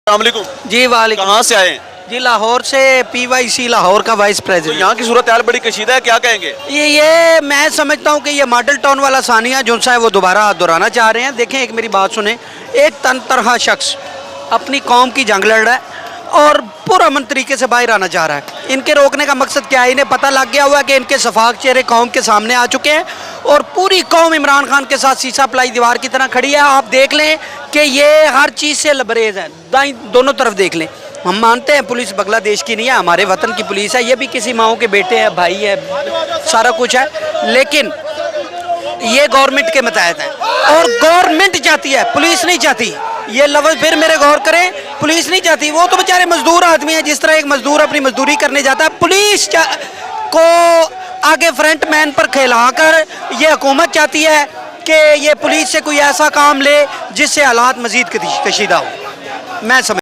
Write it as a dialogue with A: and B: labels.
A: अस्सलामुअलैकुम।
B: जी वालेकुम।
A: कहाँ से आए हैं?
B: जी लाहौर से, PYC लाहौर का वाइस
A: तो
B: प्रेसिडेंट।
A: यहाँ की सूरत हाल बड़ी कशीदा है, क्या कहेंगे?
B: ये मैं समझता हूँ कि ये मॉडल टाउन वाला सानिया जो सा है वो दोबारा दोहराना चाह रहे हैं। देखें, एक मेरी बात सुने, एक तनतरहा शख्स अपनी कौम की जंग लड़ रहा है और पुरअमन तरीके से बाहर आना चाह रहा है। इनके रोकने का मकसद क्या है? इन्हें पता लग गया हुआ है कि इनके सफाक चेहरे कौम के सामने आ चुके हैं और पूरी कौम इमरान खान के साथ सीसा पलाई दीवार की तरह खड़ी है। आप देख लें कि ये हर चीज़ से लबरेज है, दाई दोनों तरफ देख लें। हम मानते हैं पुलिस बांग्लादेश की नहीं है, हमारे वतन की पुलिस है। ये भी किसी माओ के बेटे हैं, भाई है, सारा कुछ है, लेकिन ये गवर्नमेंट के मतहत है और गवर्नमेंट चाहती है, पुलिस नहीं चाहती। ये लफ्ज़ फिर मेरे गौर करें, पुलिस नहीं चाहती। वो तो बेचारे मजदूर आदमी हैं, जिस तरह एक मजदूर अपनी मजदूरी करने जाता है, पुलिस को आगे फ्रंट मैन पर खिलाकर ये हुकूमत चाहती है कि ये पुलिस से कोई ऐसा काम ले जिससे हालात मजीद कशीदा हो। मैं समझ